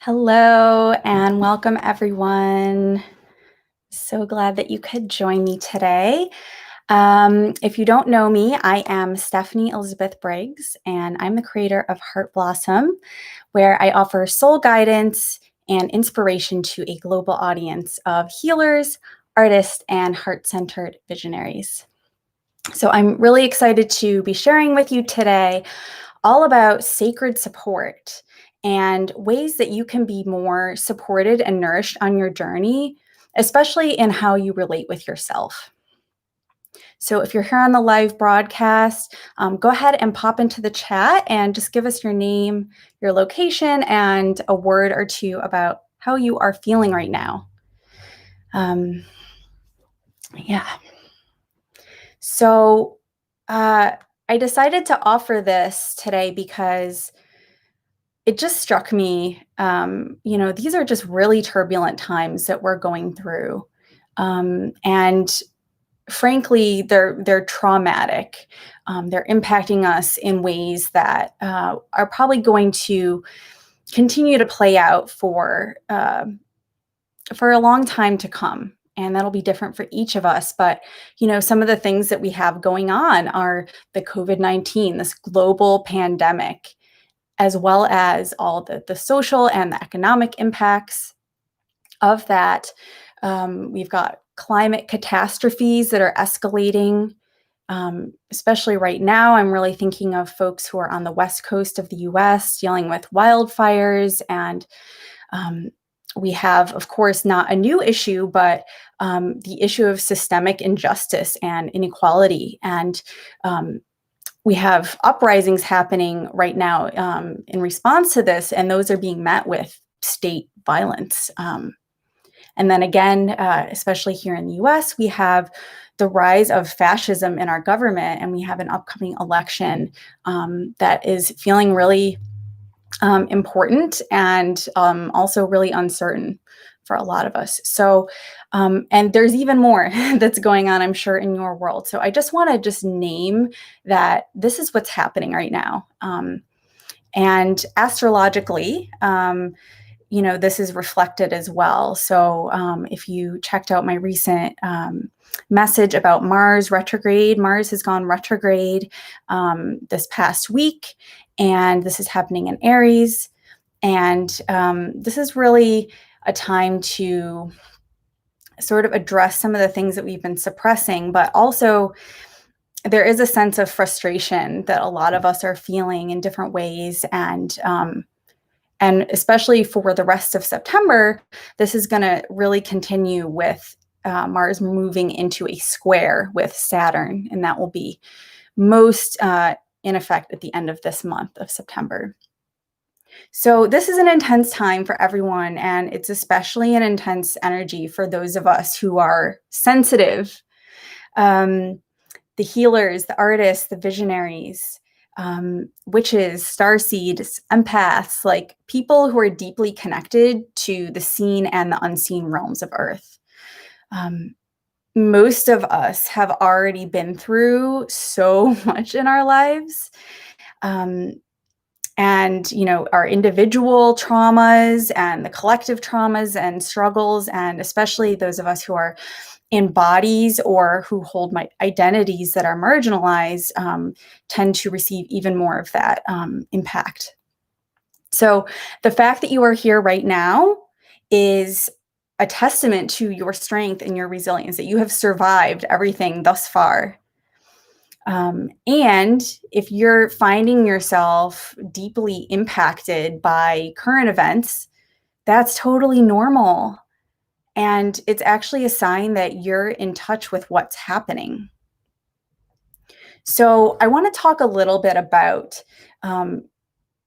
Hello and welcome, everyone. So glad that you could join me today. If you don't know me, I am Stephanie Elizabeth Briggs, and I'm the creator of Heart Blossom, where I offer soul guidance and inspiration to a global audience of healers, artists, and heart-centered visionaries. So I'm really excited to be sharing with you today all about sacred support and ways that you can be more supported and nourished on your journey, especially in how you relate with yourself. So if you're here on the live broadcast, go ahead and pop into the chat and just give us your name, your location, and a word or two about how you are feeling right now. Yeah. So I decided to offer this today because it just struck me, these are just really turbulent times that we're going through. And frankly, they're traumatic. They're impacting us in ways that are probably going to continue to play out for a long time to come. And that'll be different for each of us. But, some of the things that we have going on are the COVID-19, this global pandemic, as well as all the social and the economic impacts of that. We've got climate catastrophes that are escalating, especially right now. I'm really thinking of folks who are on the West Coast of the US dealing with wildfires. And we have, of course, not a new issue, but the issue of systemic injustice and inequality. And we have uprisings happening right now in response to this, and those are being met with state violence. And then again, especially here in the US, we have the rise of fascism in our government, and we have an upcoming election that is feeling really important and also really uncertain for a lot of us. So, and there's even more that's going on, I'm sure, in your world. So I just want to just name that this is what's happening right now. And astrologically, this is reflected as well. So if you checked out my recent message about Mars retrograde, Mars has gone retrograde this past week, and this is happening in Aries. And this is really a time to sort of address some of the things that we've been suppressing, but also there is a sense of frustration that a lot of us are feeling in different ways. And especially for the rest of September, this is going to really continue with Mars moving into a square with Saturn, and that will be most in effect at the end of this month of September. So this is an intense time for everyone, and it's especially an intense energy for those of us who are sensitive, the healers, the artists, the visionaries, witches, starseeds, empaths, like people who are deeply connected to the seen and the unseen realms of Earth. Most of us have already been through so much in our lives. And, our individual traumas and the collective traumas and struggles, and especially those of us who are in bodies or who hold identities that are marginalized, tend to receive even more of that impact. So the fact that you are here right now is a testament to your strength and your resilience, that you have survived everything thus far. And if you're finding yourself deeply impacted by current events, that's totally normal. And it's actually a sign that you're in touch with what's happening. So I want to talk a little bit about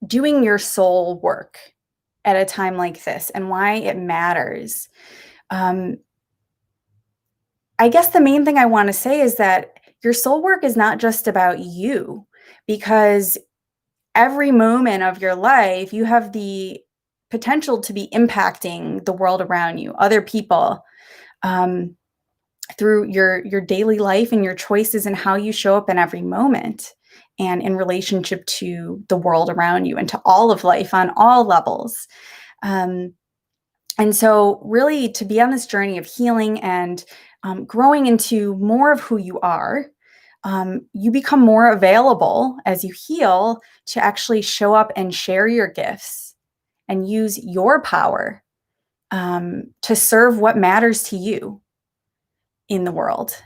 doing your soul work at a time like this and why it matters. I guess the main thing I want to say is that your soul work is not just about you, because every moment of your life, you have the potential to be impacting the world around you, other people, through your daily life and your choices and how you show up in every moment, and in relationship to the world around you and to all of life on all levels. And so really to be on this journey of healing and growing into more of who you are, you become more available as you heal to actually show up and share your gifts and use your power to serve what matters to you in the world,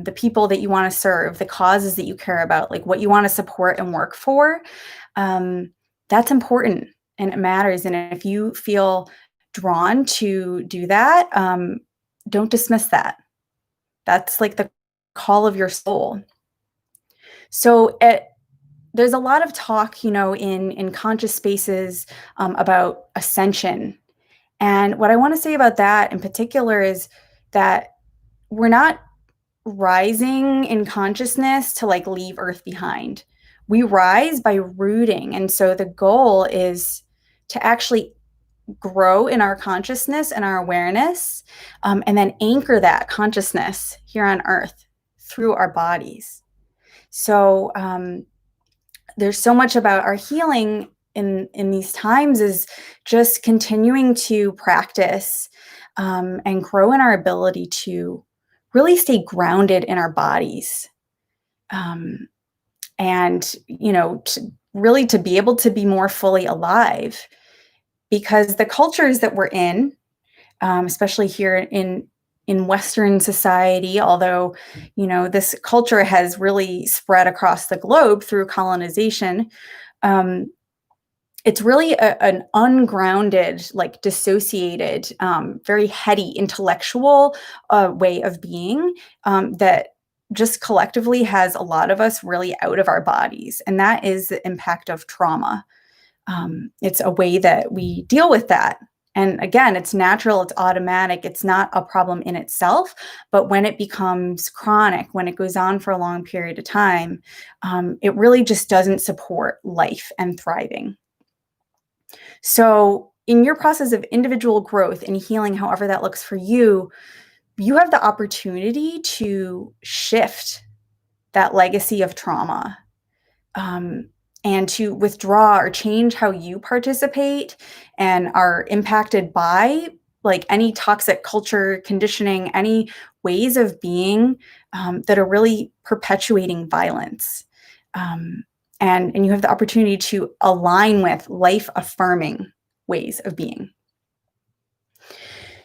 the people that you want to serve, the causes that you care about, like what you want to support and work for. That's important and it matters. And if you feel drawn to do that, don't dismiss that. That's like the call of your soul. So there's a lot of talk, in conscious spaces about ascension. And what I want to say about that in particular is that we're not rising in consciousness to like leave Earth behind. We rise by rooting. And so the goal is to actually grow in our consciousness and our awareness, and then anchor that consciousness here on Earth through our bodies. So there's so much about our healing in these times is just continuing to practice and grow in our ability to really stay grounded in our bodies, and to be able to be more fully alive, because the cultures that we're in, especially here in Western society, although this culture has really spread across the globe through colonization, it's really an ungrounded, like dissociated, very heady intellectual way of being that just collectively has a lot of us really out of our bodies. And that is the impact of trauma. It's a way that we deal with that. And again, it's natural, it's automatic, it's not a problem in itself. But when it becomes chronic, when it goes on for a long period of time, it really just doesn't support life and thriving. So in your process of individual growth and healing, however that looks for you, you have the opportunity to shift that legacy of trauma, and to withdraw or change how you participate and are impacted by like any toxic culture conditioning, any ways of being that are really perpetuating violence. And you have the opportunity to align with life-affirming ways of being.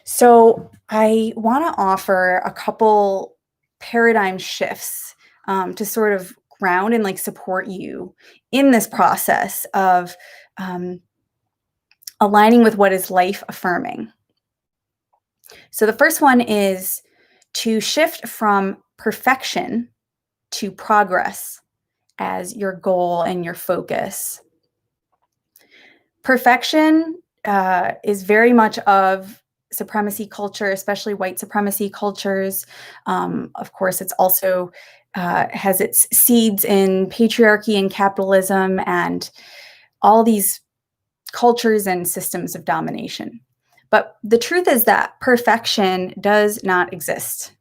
So I want to offer a couple paradigm shifts to sort of ground and like support you in this process of aligning with what is life-affirming. So the first one is to shift from perfection to progress as your goal and your focus. Perfection is very much of supremacy culture, especially white supremacy cultures. Of course, it's also has its seeds in patriarchy and capitalism and all these cultures and systems of domination. But the truth is that perfection does not exist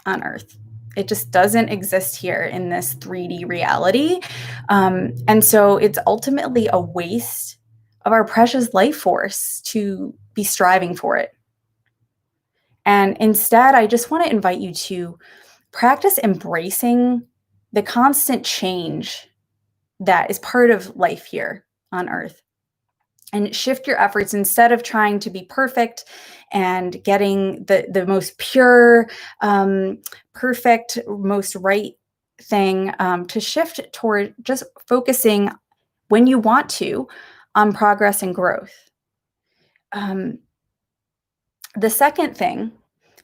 on Earth. It just doesn't exist here in this 3D reality. And so it's ultimately a waste of our precious life force to be striving for it. And instead, I just want to invite you to practice embracing the constant change that is part of life here on Earth. And shift your efforts instead of trying to be perfect and getting the most pure, perfect, most right thing, to shift toward just focusing when you want to on progress and growth. The second thing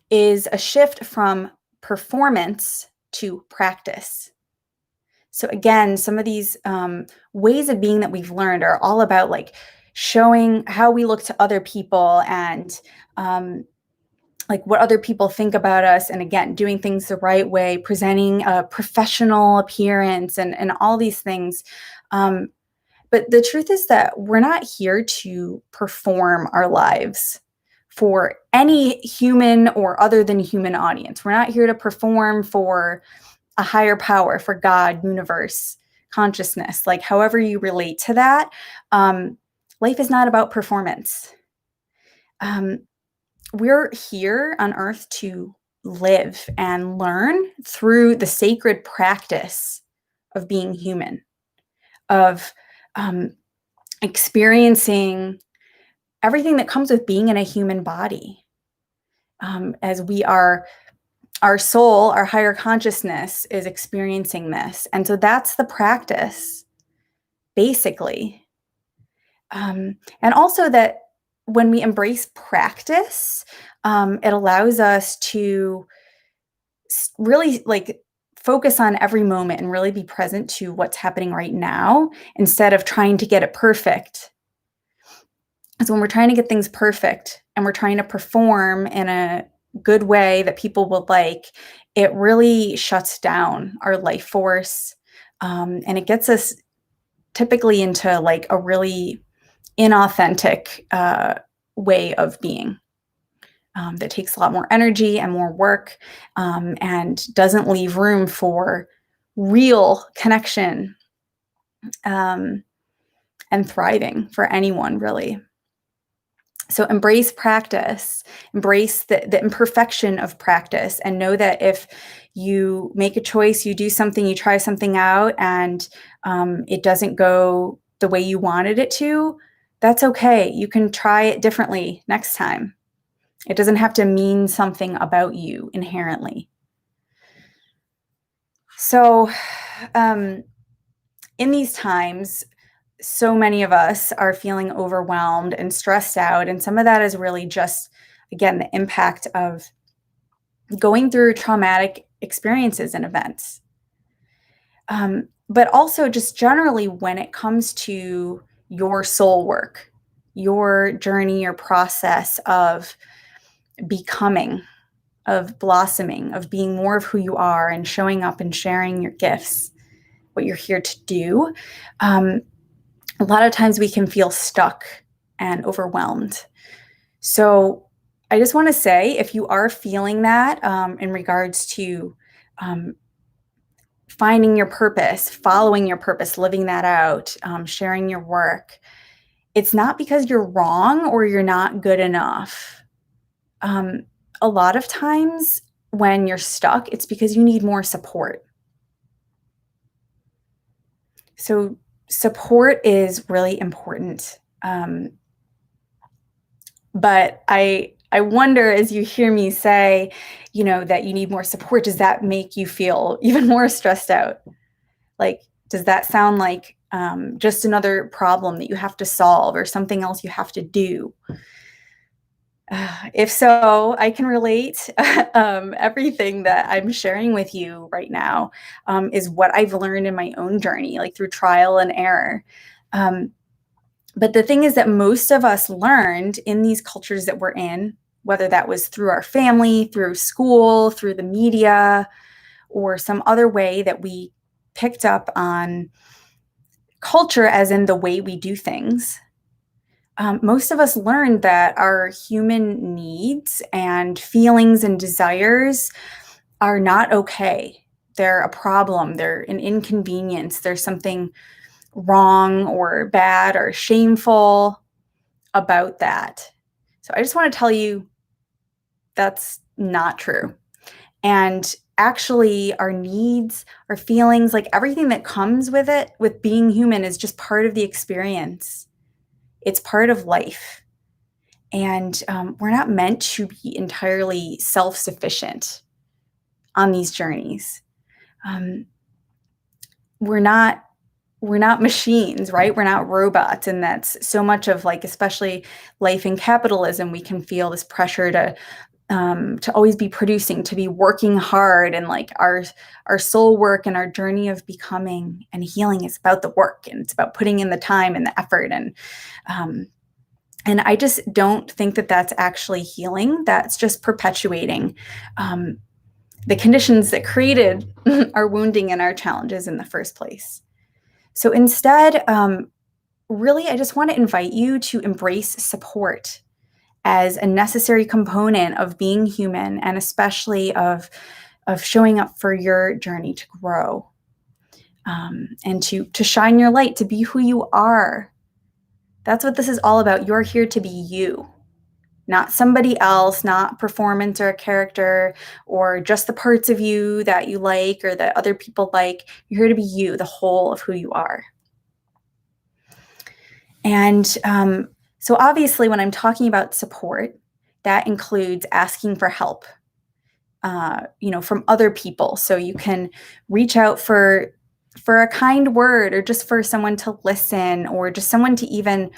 is a shift from performance to practice. So again, some of these ways of being that we've learned are all about like showing how we look to other people and like what other people think about us. And again, doing things the right way, presenting a professional appearance and all these things. But the truth is that we're not here to perform our lives for any human or other than human audience. We're not here to perform for a higher power, for God, universe, consciousness, like however you relate to that. Life is not about performance. Um, we're here on earth to live and learn through the sacred practice of being human, of um, experiencing everything that comes with being in a human body. As we are, our soul, our higher consciousness is experiencing this. And so that's the practice, basically. And also that when we embrace practice, it allows us to really like focus on every moment and really be present to what's happening right now instead of trying to get it perfect. So when we're trying to get things perfect and we're trying to perform in a good way that people will like, it really shuts down our life force. And it gets us typically into like a really inauthentic way of being that takes a lot more energy and more work and doesn't leave room for real connection and thriving for anyone, really. So embrace practice, embrace the imperfection of practice, and know that if you make a choice, you do something, you try something out, and it doesn't go the way you wanted it to, that's okay. You can try it differently next time. It doesn't have to mean something about you inherently. So, in these times, so many of us are feeling overwhelmed and stressed out. And some of that is really just, again, the impact of going through traumatic experiences and events. But also, just generally, when it comes to your soul work, your journey, your process of becoming, of blossoming, of being more of who you are and showing up and sharing your gifts, what you're here to do. A lot of times we can feel stuck and overwhelmed. So I just want to say, if you are feeling that in regards to finding your purpose, following your purpose, living that out, sharing your work, it's not because you're wrong or you're not good enough. A lot of times when you're stuck, it's because you need more support. So support is really important. But I wonder, as you hear me say, that you need more support, does that make you feel even more stressed out? Like, does that sound like just another problem that you have to solve or something else you have to do? If so, I can relate. Everything that I'm sharing with you right now is what I've learned in my own journey, like through trial and error. But the thing is that most of us learned in these cultures that we're in, whether that was through our family, through school, through the media, or some other way that we picked up on culture, as in the way we do things. Most of us learned that our human needs and feelings and desires are not okay. They're a problem. They're an inconvenience. There's something wrong or bad or shameful about that. So I just want to tell you that's not true. And actually, our needs, our feelings, like everything that comes with it, with being human, is just part of the experience. It's part of life. And we're not meant to be entirely self sufficient on these journeys. Um, we're not machines, right? We're not robots. And that's so much of, like, especially life in capitalism, we can feel this pressure to always be producing, to be working hard, and like our soul work and our journey of becoming and healing is about the work, and it's about putting in the time and the effort, and I just don't think that that's actually healing. That's just perpetuating the conditions that created our wounding and our challenges in the first place. So instead, really, I just want to invite you to embrace support as a necessary component of being human, and especially of showing up for your journey to grow, and to shine your light, to be who you are. That's what this is all about. You're here to be you, not somebody else, not performance or a character, or just the parts of you that you like or that other people like. You're here to be you, the whole of who you are. And so obviously when I'm talking about support, that includes asking for help, from other people. So you can reach out for a kind word, or just for someone to listen, or just someone to even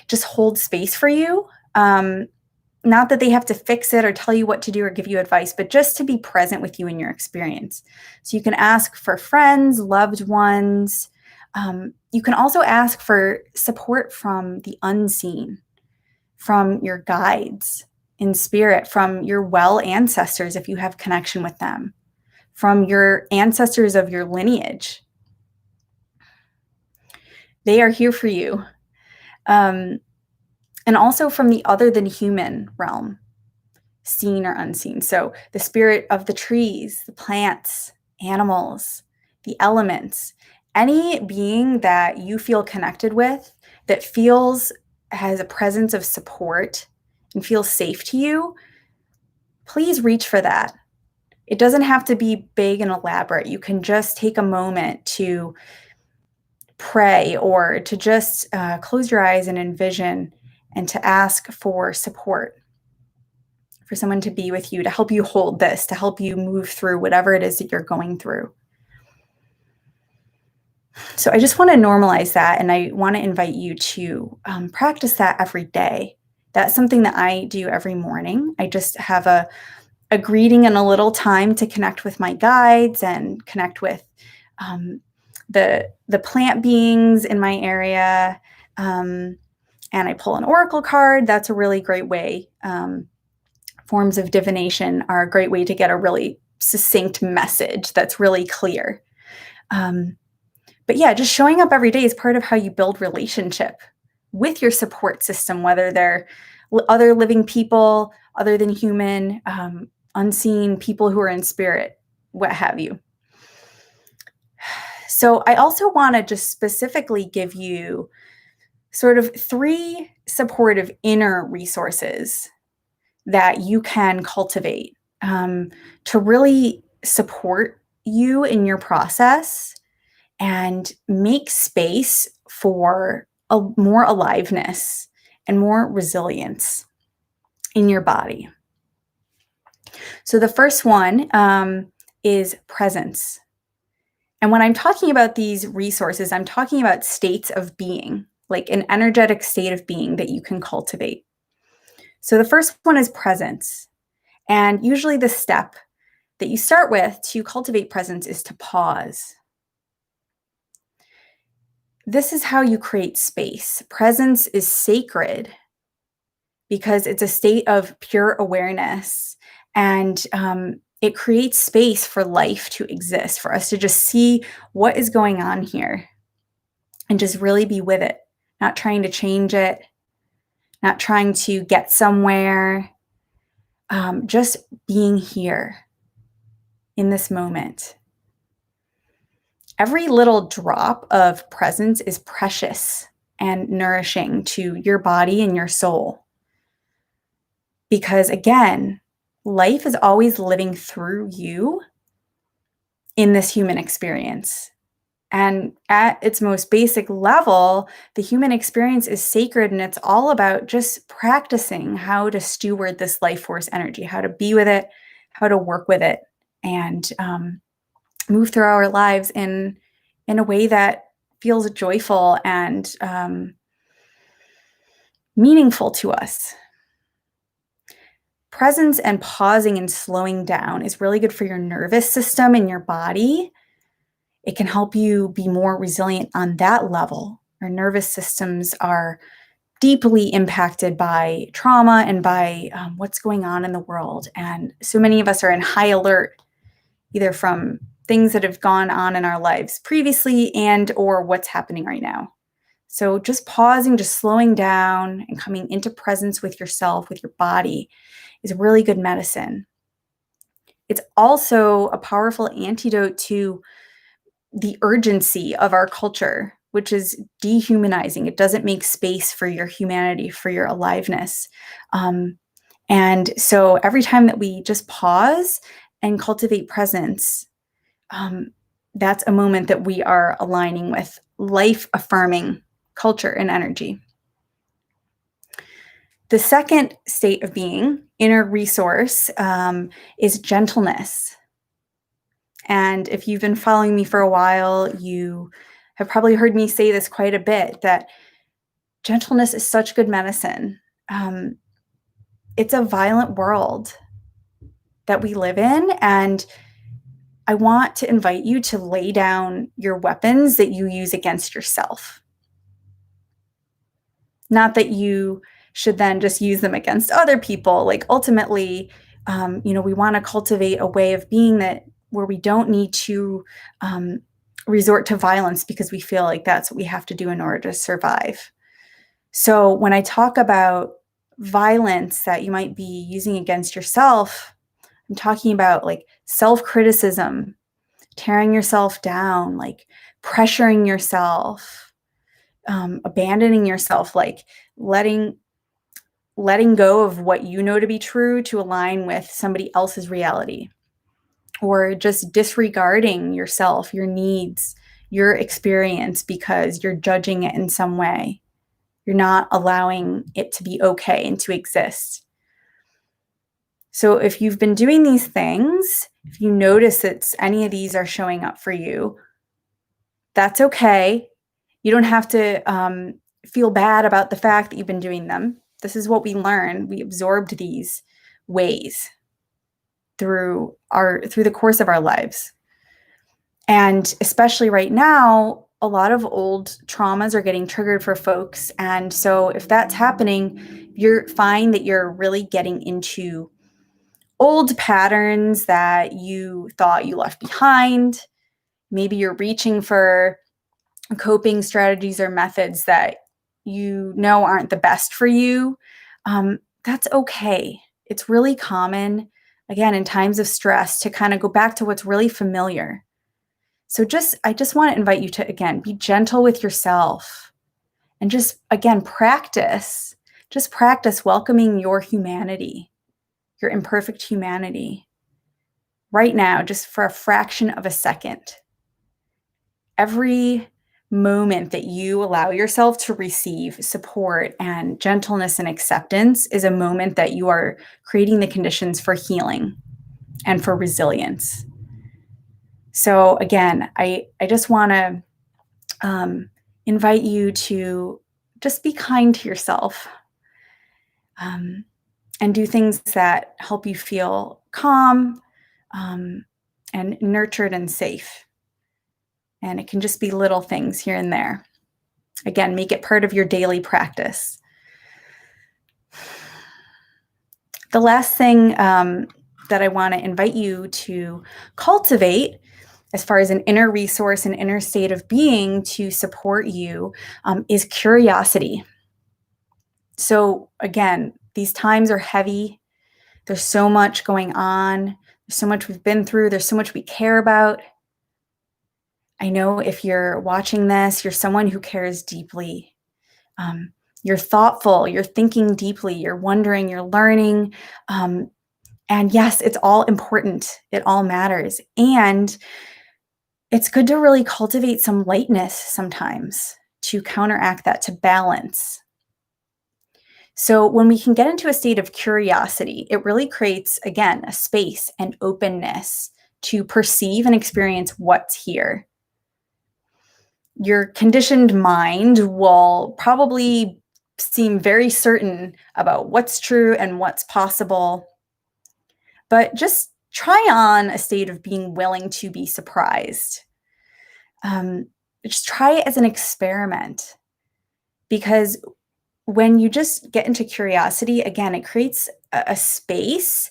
just hold space for you. Not that they have to fix it or tell you what to do or give you advice, but just to be present with you in your experience. So you can ask for friends, loved ones. You can also ask for support from the unseen, from your guides in spirit, from your well ancestors if you have connection with them, from your ancestors of your lineage. They are here for you. And also from the other than human realm, seen or unseen. So the spirit of the trees, the plants, animals, the elements, any being that you feel connected with that has a presence of support and feels safe to you, please reach for that. It doesn't have to be big and elaborate. You can just take a moment to pray, or to just close your eyes and envision, and to ask for support, for someone to be with you, to help you hold this, to help you move through whatever it is that you're going through. So I just want to normalize that, and I want to invite you to practice that every day. That's something that I do every morning. I just have a greeting and a little time to connect with my guides and connect with the plant beings in my area. And I pull an oracle card. That's a really great way. Forms of divination are a great way to get a really succinct message that's really clear. But yeah, just showing up every day is part of how you build relationship with your support system, whether they're other living people, other than human, unseen people who are in spirit, what have you. So I also want to just specifically give you sort of 3 supportive inner resources that you can cultivate to really support you in your process and make space for more aliveness and more resilience in your body. So the first one is presence. And when I'm talking about these resources, I'm talking about states of being, like an energetic state of being that you can cultivate. So the first one is presence. And usually the step that you start with to cultivate presence is to pause. This is how you create space. Presence is sacred because it's a state of pure awareness, and it creates space for life to exist, for us to just see what is going on here and just really be with it, not trying to change it, not trying to get somewhere, just being here in this moment. Every little drop of presence is precious and nourishing to your body and your soul. Because again, life is always living through you in this human experience. And at its most basic level, the human experience is sacred, and it's all about just practicing how to steward this life force energy, how to be with it, how to work with it, and move through our lives in a way that feels joyful and meaningful to us. Presence and pausing and slowing down is really good for your nervous system and your body. It can help you be more resilient on that level. Our nervous systems are deeply impacted by trauma and by what's going on in the world. And so many of us are in high alert, either from things that have gone on in our lives previously and or what's happening right now. So just pausing, just slowing down and coming into presence with yourself, with your body, is really good medicine. It's also a powerful antidote to the urgency of our culture, which is dehumanizing. It doesn't make space for your humanity, for your aliveness. And so every time that we just pause and cultivate presence, that's a moment that we are aligning with life-affirming culture and energy. The second state of being, inner resource, is gentleness. And if you've been following me for a while, you have probably heard me say this quite a bit, that gentleness is such good medicine. It's a violent world that we live in, and I want to invite you to lay down your weapons that you use against yourself. Not that you should then just use them against other people. Like ultimately, we want to cultivate a way of being where we don't need to resort to violence because we feel like that's what we have to do in order to survive. So when I talk about violence that you might be using against yourself, I'm talking about like self-criticism, tearing yourself down, like pressuring yourself, abandoning yourself, like letting go of what you know to be true to align with somebody else's reality, or just disregarding yourself, your needs, your experience because you're judging it in some way. You're not allowing it to be okay and to exist. So if you've been doing these things, if you notice that any of these are showing up for you, that's okay. You don't have to feel bad about the fact that you've been doing them. This is what we learn. We absorbed these ways through the course of our lives. And especially right now, a lot of old traumas are getting triggered for folks. And so if that's happening, you're find that you're really getting into old patterns that you thought you left behind. Maybe you're reaching for coping strategies or methods that you know aren't the best for you. That's okay. It's really common, again, in times of stress to kind of go back to what's really familiar. So I just want to invite you to, again, be gentle with yourself and just, again, practice welcoming your humanity, your imperfect humanity right now, just for a fraction of a second. Every moment that you allow yourself to receive support and gentleness and acceptance is a moment that you are creating the conditions for healing and for resilience. So again, I just want to invite you to just be kind to yourself, and do things that help you feel calm, and nurtured and safe. And it can just be little things here and there. Again, make it part of your daily practice. The last thing that I want to invite you to cultivate, as far as an inner resource and inner state of being to support you, is curiosity. So again, these times are heavy. There's so much going on. There's so much we've been through. There's so much we care about. I know if you're watching this, you're someone who cares deeply. You're thoughtful, you're thinking deeply, you're wondering, you're learning. And yes, it's all important. It all matters. And it's good to really cultivate some lightness sometimes to counteract that, to balance. So when we can get into a state of curiosity, it really creates, again, a space and openness to perceive and experience what's here. Your conditioned mind will probably seem very certain about what's true and what's possible, but just try on a state of being willing to be surprised. Just try it as an experiment, because when you just get into curiosity, again, it creates a space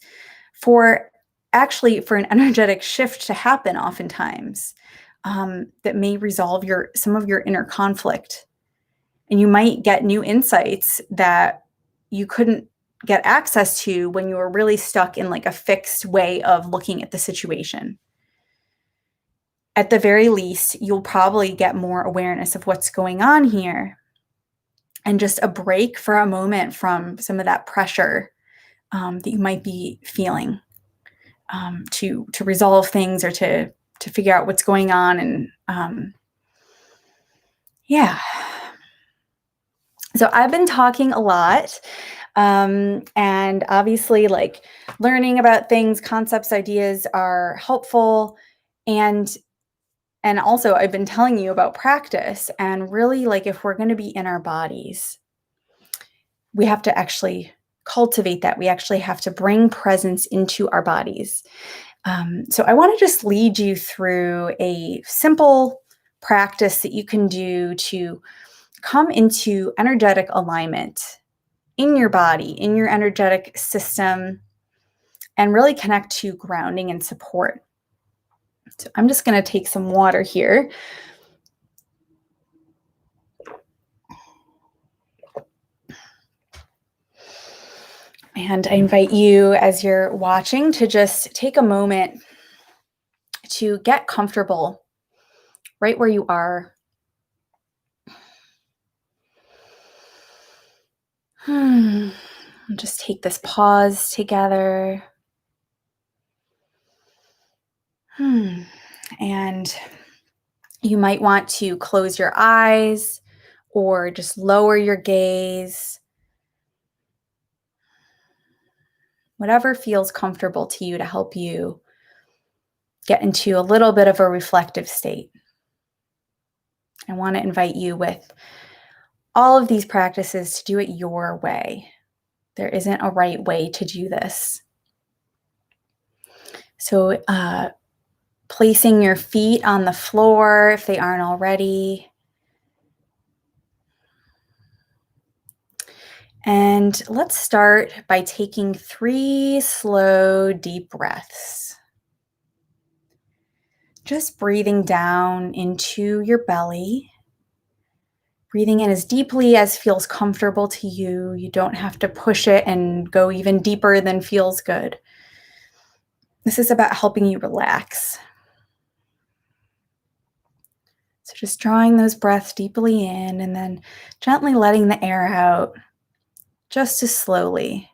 for an energetic shift to happen oftentimes, that may resolve some of your inner conflict. And you might get new insights that you couldn't get access to when you were really stuck in like a fixed way of looking at the situation. at the very least, you'll probably get more awareness of what's going on here and just a break for a moment from some of that pressure that you might be feeling to resolve things or to figure out what's going on. And yeah. So I've been talking a lot. And obviously, like, learning about things, concepts, ideas are helpful. And also, I've been telling you about practice, and really, like, if we're going to be in our bodies, we have to actually cultivate that. We actually have to bring presence into our bodies. So I want to just lead you through a simple practice that you can do to come into energetic alignment in your body, in your energetic system, and really connect to grounding and support. So I'm just going to take some water here. And I invite you, as you're watching, to just take a moment to get comfortable right where you are. Just take this pause together. And you might want to close your eyes or just lower your gaze. Whatever feels comfortable to you to help you get into a little bit of a reflective state. I want to invite you, with all of these practices, to do it your way. There isn't a right way to do this. So placing your feet on the floor if they aren't already. And let's start by taking 3 slow, deep breaths. Just breathing down into your belly. Breathing in as deeply as feels comfortable to you. You don't have to push it and go even deeper than feels good. This is about helping you relax. So just drawing those breaths deeply in and then gently letting the air out, just as slowly.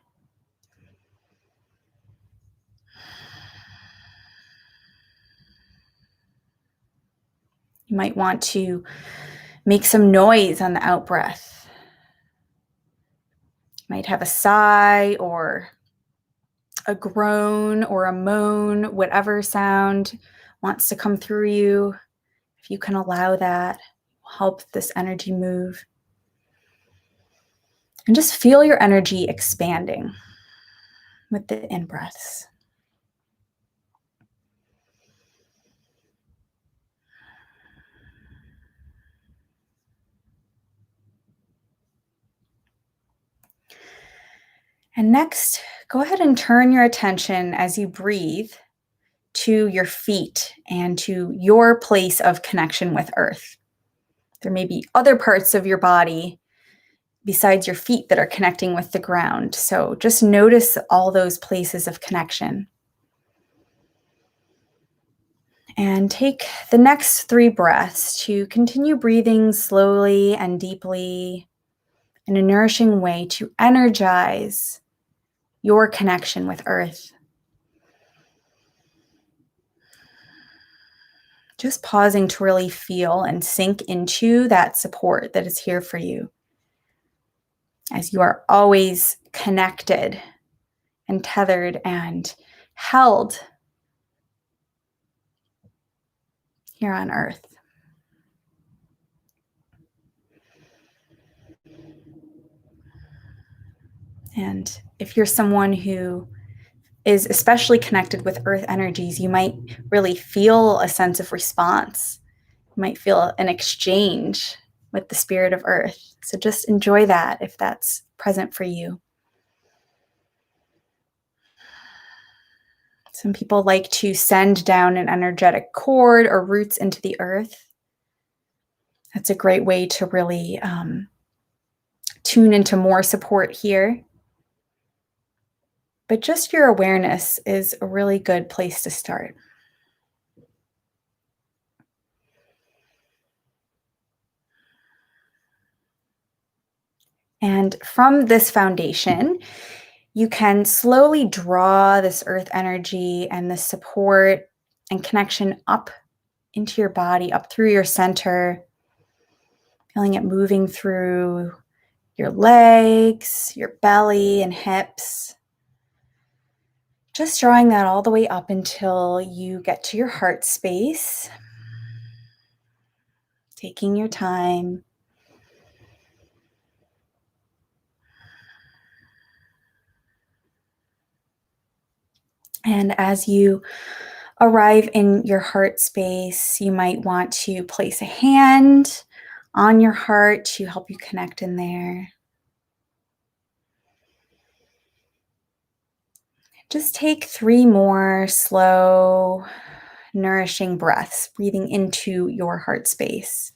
You might want to make some noise on the out breath. You might have a sigh or a groan or a moan, whatever sound wants to come through you. If you can allow that, help this energy move. And just feel your energy expanding with the in-breaths. And next, go ahead and turn your attention as you breathe to your feet and to your place of connection with Earth. There may be other parts of your body besides your feet that are connecting with the ground. So just notice all those places of connection. And take the next 3 breaths to continue breathing slowly and deeply in a nourishing way to energize your connection with Earth. Just pausing to really feel and sink into that support that is here for you, as you are always connected and tethered and held here on Earth. And if you're someone who is especially connected with Earth energies, you might really feel a sense of response. You might feel an exchange with the spirit of Earth. So just enjoy that if that's present for you. Some people like to send down an energetic cord or roots into the earth. That's a great way to really tune into more support here. But just your awareness is a really good place to start. And from this foundation, you can slowly draw this earth energy and the support and connection up into your body, up through your center, feeling it moving through your legs, your belly and hips. Just drawing that all the way up until you get to your heart space. Taking your time. And as you arrive in your heart space, you might want to place a hand on your heart to help you connect in there. Just take 3 more slow, nourishing breaths, breathing into your heart space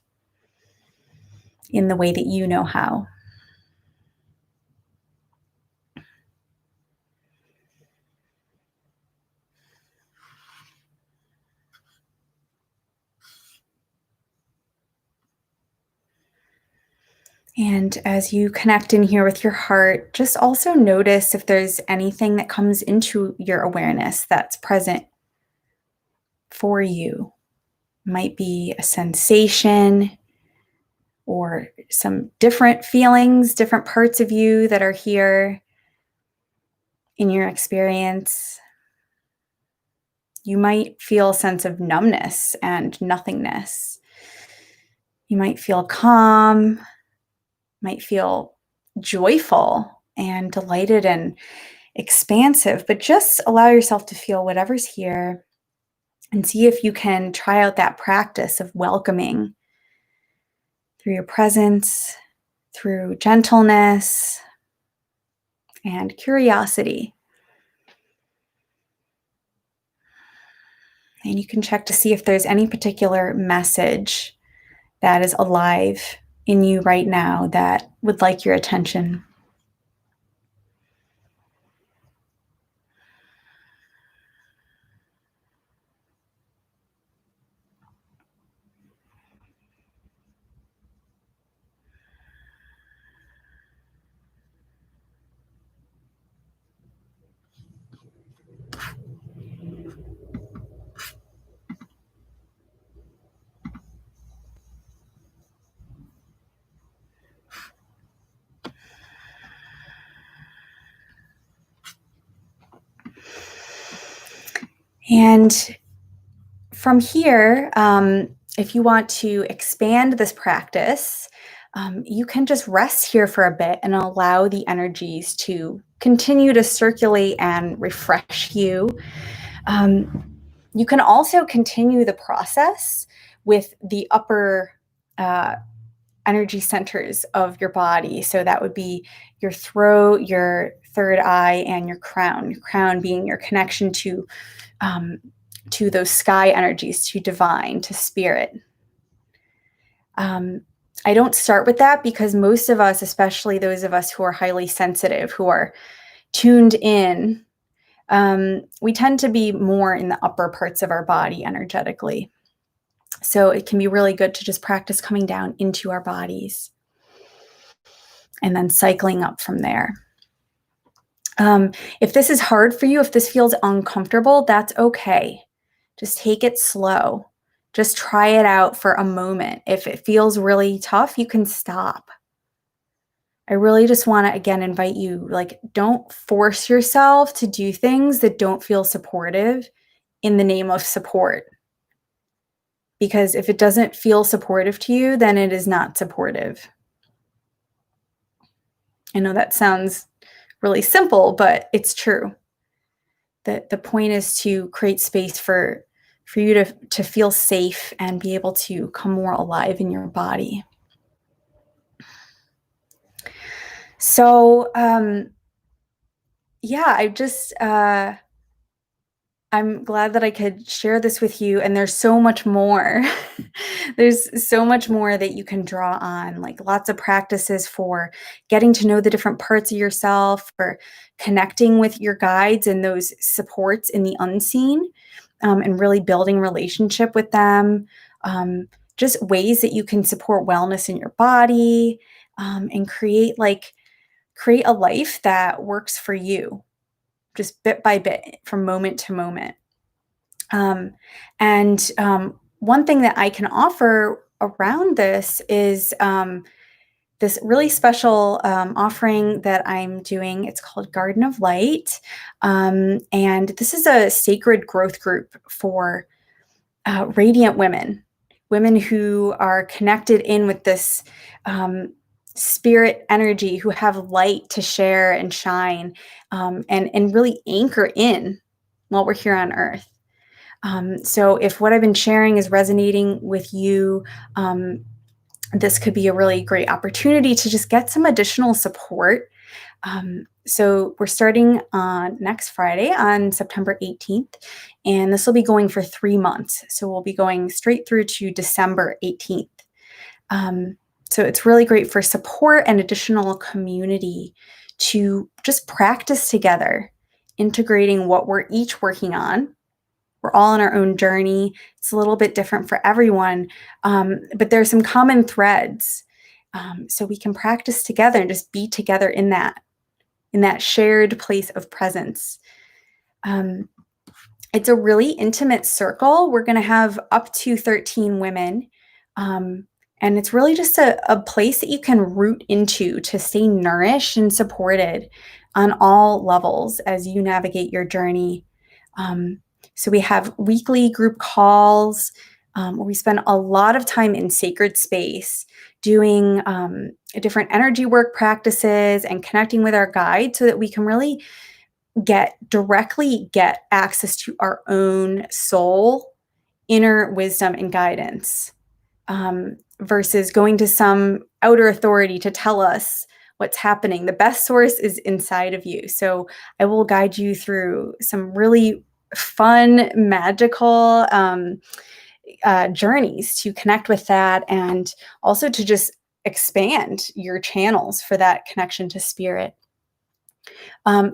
in the way that you know how. And as you connect in here with your heart, just also notice if there's anything that comes into your awareness that's present for you. Might be a sensation or some different feelings, different parts of you that are here in your experience. You might feel a sense of numbness and nothingness. You might feel calm, might feel joyful and delighted and expansive, but just allow yourself to feel whatever's here and see if you can try out that practice of welcoming through your presence, through gentleness and curiosity. And you can check to see if there's any particular message that is alive in you right now that would like your attention. And from here, if you want to expand this practice, you can just rest here for a bit and allow the energies to continue to circulate and refresh you. You can also continue the process with the upper energy centers of your body. So that would be your throat, your third eye, and your crown. Your crown being your connection to those sky energies, to divine, to spirit. I don't start with that because most of us, especially those of us who are highly sensitive, who are tuned in, we tend to be more in the upper parts of our body energetically. So it can be really good to just practice coming down into our bodies and then cycling up from there. If this is hard for you, if this feels uncomfortable, that's okay. Just take it slow. Just try it out for a moment. If it feels really tough, you can stop. I really just want to, again, invite you, don't force yourself to do things that don't feel supportive in the name of support. Because if it doesn't feel supportive to you, then it is not supportive. I know that sounds really simple, but it's true. The point is to create space for you to feel safe and be able to come more alive in your body. So, yeah, I'm glad that I could share this with you, and there's so much more. There's so much more that you can draw on, like lots of practices for getting to know the different parts of yourself, for connecting with your guides and those supports in the unseen, and really building relationship with them. Just ways that you can support wellness in your body, and create a life that works for you, just bit by bit, from moment to moment. And one thing that I can offer around this is this really special offering that I'm doing. It's called Garden of Light. And this is a sacred growth group for radiant women, women who are connected in with this spirit energy, who have light to share and shine, and really anchor in while we're here on earth. So if what I've been sharing is resonating with you, this could be a really great opportunity to just get some additional support. So we're starting on next Friday on September 18th, and this will be going for 3 months. So we'll be going straight through to December 18th. So it's really great for support and additional community to just practice together, integrating what we're each working on. We're all on our own journey. It's a little bit different for everyone, but there's some common threads. So we can practice together and just be together in that shared place of presence. It's a really intimate circle. We're going to have up to 13 women. And it's really just a place that you can root into to stay nourished and supported on all levels as you navigate your journey. So we have weekly group calls where we spend a lot of time in sacred space doing different energy work practices and connecting with our guide so that we can really directly get access to our own soul, inner wisdom, and guidance, versus going to some outer authority to tell us what's happening. The best source is inside of you. So I will guide you through some really fun, magical journeys to connect with that, and also to just expand your channels for that connection to spirit.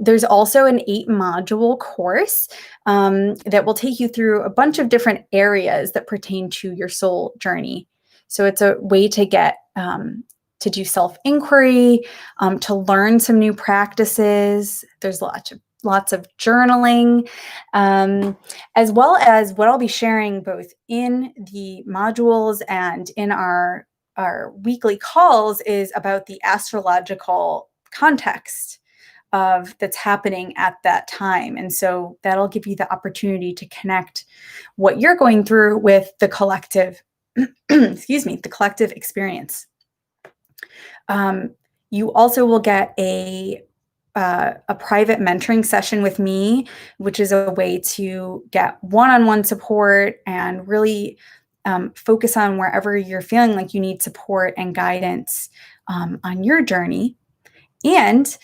There's also an 8-module course that will take you through a bunch of different areas that pertain to your soul journey. So it's a way to get to do self-inquiry, to learn some new practices. There's lots of journaling, as well as what I'll be sharing both in the modules and in our weekly calls is about the astrological context of that's happening at that time. And so that'll give you the opportunity to connect what you're going through with the collective, the collective experience. You also will get a private mentoring session with me, which is a way to get one-on-one support and really focus on wherever you're feeling like you need support and guidance on your journey. And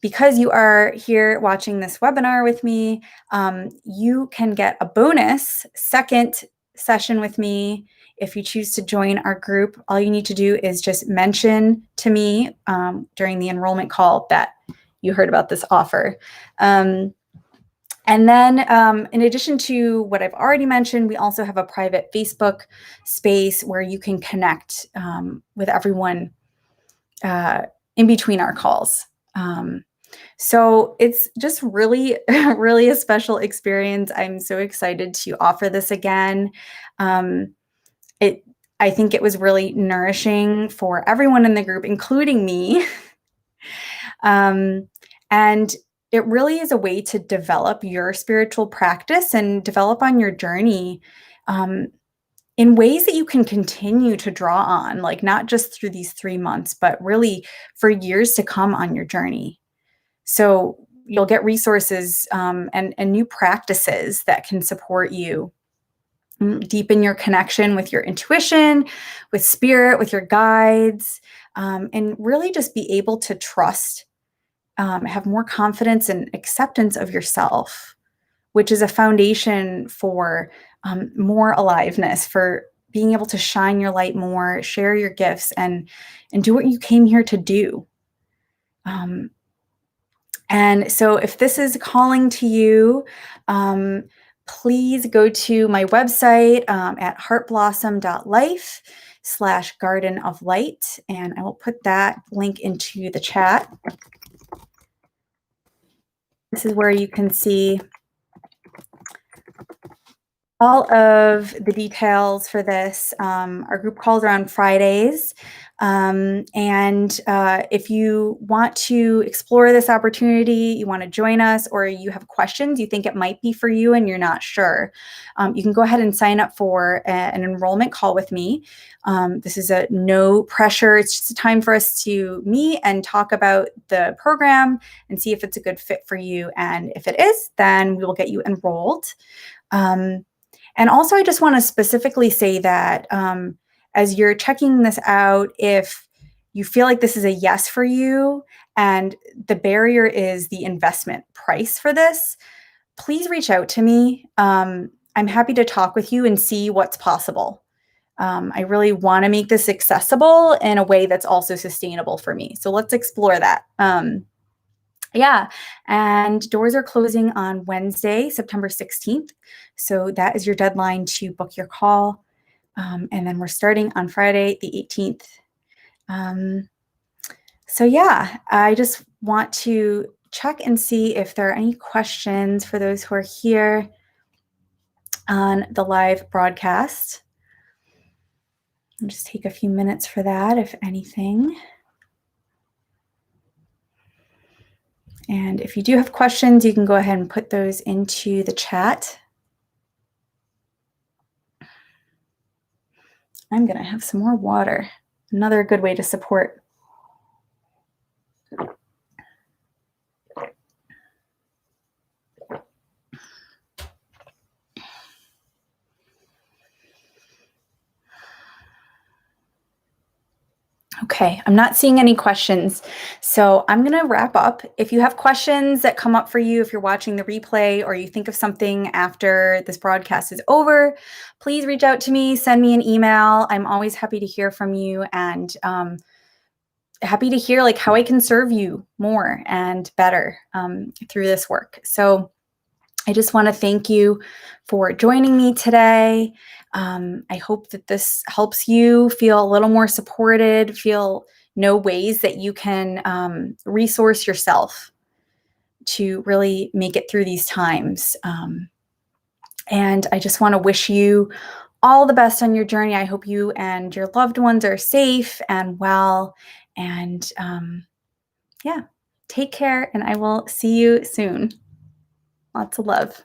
because you are here watching this webinar with me, you can get a bonus second session with me if you choose to join our group. All you need to do is just mention to me during the enrollment call that you heard about this offer. And then in addition to what I've already mentioned, we also have a private Facebook space where you can connect with everyone in between our calls. So it's just really, really a special experience. I'm so excited to offer this again. I think it was really nourishing for everyone in the group, including me. And it really is a way to develop your spiritual practice and develop on your journey in ways that you can continue to draw on, like not just through these 3 months, but really for years to come on your journey. So you'll get resources and new practices that can support you, deepen your connection with your intuition, with spirit, with your guides, and really just be able to trust, have more confidence and acceptance of yourself, which is a foundation for more aliveness, for being able to shine your light more, share your gifts, and do what you came here to do. And so if this is calling to you, please go to my website at heartblossom.life untitled.chapter/garden of light. And I will put that link into the chat. This is where you can see all of the details for this. Our group calls are on Fridays. And if you want to explore this opportunity, you want to join us, or you have questions, you think it might be for you and you're not sure, you can go ahead and sign up for an enrollment call with me. This is a no pressure. It's just a time for us to meet and talk about the program and see if it's a good fit for you. And if it is, then we will get you enrolled. And also, I just want to specifically say that as you're checking this out, if you feel like this is a yes for you and the barrier is the investment price for this, please reach out to me. I'm happy to talk with you and see what's possible. I really want to make this accessible in a way that's also sustainable for me. So let's explore that. Yeah, and doors are closing on Wednesday, September 16th. So that is your deadline to book your call. And then we're starting on Friday, the 18th. So yeah, I just want to check and see if there are any questions for those who are here on the live broadcast. I'll just take a few minutes for that, if anything. And if you do have questions, you can go ahead and put those into the chat. I'm going to have some more water. Another good way to support. Okay, I'm not seeing any questions, so I'm going to wrap up. If you have questions that come up for you, if you're watching the replay or you think of something after this broadcast is over, please reach out to me, send me an email. I'm always happy to hear from you and happy to hear like how I can serve you more and better through this work. So I just want to thank you for joining me today. I hope that this helps you feel a little more supported, know ways that you can resource yourself to really make it through these times. And I just want to wish you all the best on your journey. I hope you and your loved ones are safe and well. And yeah, take care, and I will see you soon. Lots of love.